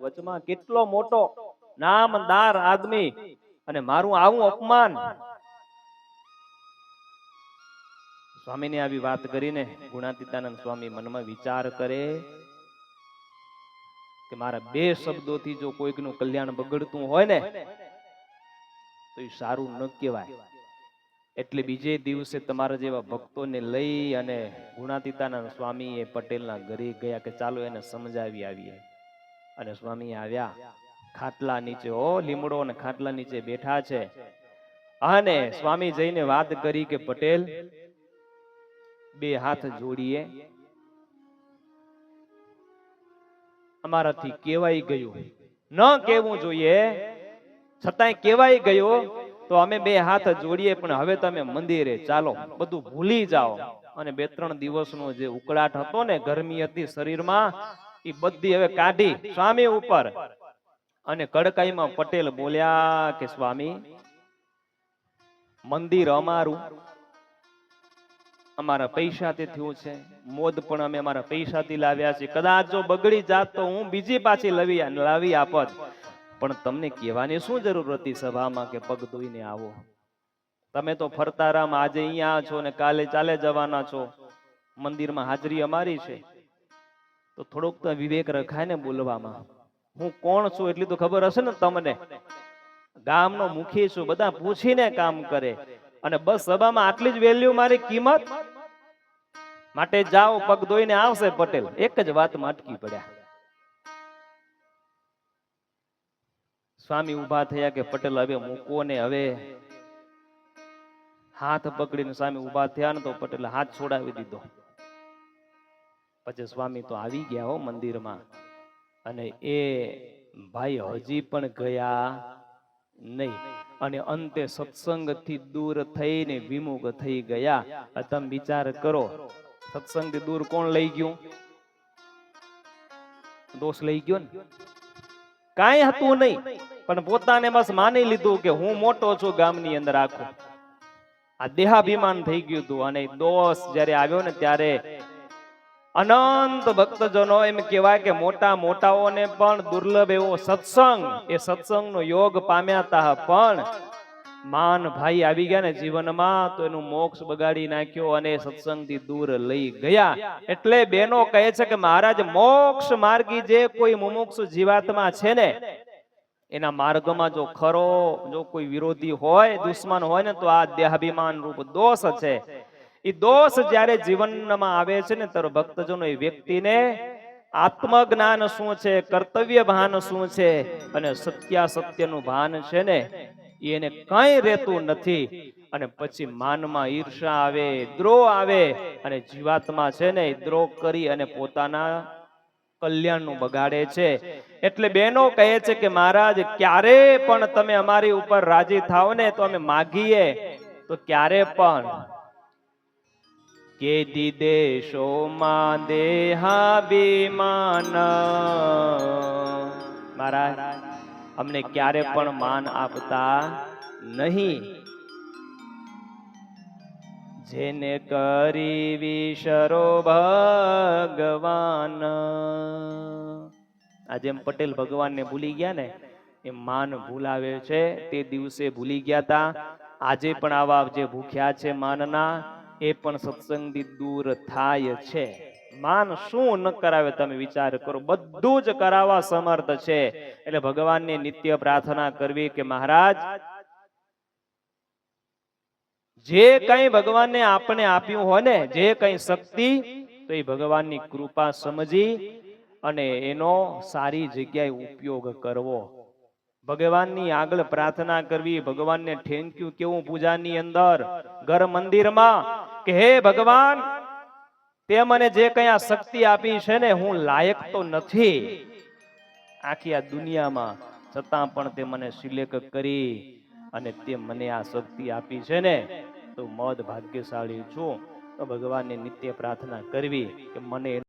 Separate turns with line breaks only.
વચમાં કેટલો મોટો નામદાર આદમી અને મારું આવું અપમાન. સ્વામીને આવી વાત કરીને ગુણાતીતાનંદ સ્વામી મનમાં વિચાર કરે કે મારા બે શબ્દોથી જો કોઈકનું કલ્યાણ બગડતું હોય ને તો એ સારું ન કહેવાય. એટલે બીજે દિવસે તમારા જેવા ભક્તોને લઈ અને ગુણાતીતાનંદ સ્વામી એ પટેલના ઘરે ગયા કે ચાલો એને સમજાવી આવીએ. અને સ્વામી આવ્યા, ખાટલા નીચે લીમડો અને ખાટલા નીચે બેઠા છે. અને સ્વામી જઈને વાત કરી કે પટેલ, બે હાથ જોડીએ, અમારાથી કેવાઈ ગયું, ન કેવું જોઈએ છતાંય કેવાઈ ગયું, તો અમે બે હાથ જોડીએ, પણ હવે તમે મંદિરે ચાલો, બધું ભૂલી જાઓ. અને 2-3 દિવસનો જે ઉકળાટ હતો ને, ગરમી હતી શરીરમાં, એ બધી હવે કાઢી સ્વામી ઉપર. અને કડકાઈમાં પટેલ બોલ્યા કે સ્વામી, મંદિર અમારું, અમારા પૈસાથી થયું છે, મોદ પણ અમે અમારા પૈસાથી લાવ્યા છે. કદાચ જો બગડી જાત તો હું બીજી પાછી લાવી આપત, પણ તમને કહેવાની શું જરૂર હતી સભામાં કે પગ ધોઈને આવો? તમે તો ફરતા રામ, આજે અહીંયા છો ને કાલે ચાલે જવાના છો. મંદિરમાં હાજરી અમારી છે, તો થોડોક તો વિવેક રખાય ને બોલવામાં. હું કોણ છું એટલી તો ખબર હશે ને તમને. ગામનો મુખી છું, બધા પૂછીને કામ કરે. અને બસ સભામાં આટલી જ વેલ્યુ, મારી કિંમત. માટે જાઓ, પગ ધોઈને આવશે પટેલ. એક જ વાતમાં અટકી પડ્યા. સ્વામી ઉભા થયા કે પટેલ હવે મૂકો ને. હવે હાથ પકડીને સ્વામી ઉભા થયા ને તો પટેલ હાથ છોડાવી દીધો. પછી સ્વામી તો આવી ગયા હો મંદિરમાં. અને એ ભાઈ હજી પણ ગયા નહીં. અને અંતે સત્સંગથી દૂર થઈને વિમુખ થઈ ગયા. તમે વિચાર કરો, સત્સંગથી દૂર કોણ લઈ ગયું? દોષ લઈ ગયો ને? કાંઈ હતું નહીં, પણ પોતાને બસ માની લીધું કે હું મોટો છું ગામની અંદર. આખું આ દેહાભિમાન થઈ ગયું હતું. અને દોષ જયારે આવ્યો ને ત્યારે અનંત ભક્તજનો, એમ કહેવાય કે મોટા મોટાઓને પણ દુર્લભ એવો સત્સંગ, એ સત્સંગનો યોગ પામ્યા હતા. પણ માન ભાઈ આવી ગયા ને જીવનમાં, તો એનું મોક્ષ બગાડી નાખ્યો અને સત્સંગથી દૂર લઈ ગયા. એટલે બેનો કહે છે કે મહારાજ, મોક્ષ માર્ગી જે કોઈ મુમુક્ષ જીવાત્મા છે ને, એના માર્ગમાં જો ખરો જો કોઈ વિરોધી હોય, દુશ્મન હોય ને, તો આ દેહાભિમાન રૂપ દોષ છે. એ દોષ જ્યારે જીવનમાં આવે છે ને, ત્યારે ભક્તજનો એ વ્યક્તિને આત્મજ્ઞાન શું છે, કર્તવ્ય ભાન શું છે, અને સત્યાસત્યનું ભાન છે ને, એને કઈ રહેતું નથી. અને પછી માનમાં ઈર્ષા આવે, દ્રોહ આવે, અને જીવાત્મા છે ને એ દ્રોહ કરી અને પોતાના કલ્યાણનું બગાડે છે. એટલે બેનો કહે છે કે મહારાજ, ક્યારે પણ તમે અમારી ઉપર રાજી થાવ ને, તો અમે માગીએ તો ક્યારે પણ કે દેશો માં દેહાભિમાન, મહારાજ અમને ક્યારે પણ માન આપતા નહીં. જેને કરી વિશરો ભગવાન. આજે એમ પટેલ ભગવાનને ભૂલી ગયા ને, એ માન ભૂલાવે છે. તે દિવસે ભૂલી ગયા હતા. આજે પણ આવા જે ભૂખ્યા છે માનના, એ પણ સત્સંગથી દૂર થાય છે. માન શું ન કરાવે, તમે વિચાર કરો. બધું જ કરાવવા સમર્થ છે. એટલે ભગવાનને નિત્ય પ્રાર્થના કરવી કે મહારાજ, જે કઈ ભગવાનને આપણે આપ્યું હોય ને, જે કઈ શક્તિ, તો એ ભગવાનની કૃપા સમજી અને એનો સારી જગ્યાએ ઉપયોગ કરવો. ભગવાનની આગળ પ્રાર્થના કરવી, ભગવાનને થેન્ક યુ કેવું પૂજાની અંદર, ઘર મંદિરમાં, કે હે ભગવાન, તે મને જે કઈ આ શક્તિ આપી છે ને, હું લાયક તો નથી આખી આ દુનિયામાં, છતાં પણ તે મને સિલેક્ટ કરી અને તે મને આ શક્તિ આપી છે ને, તો મદ ભાગ્યશાળી છું. તો ભગવાનને નિત્ય પ્રાર્થના કરવી કે મને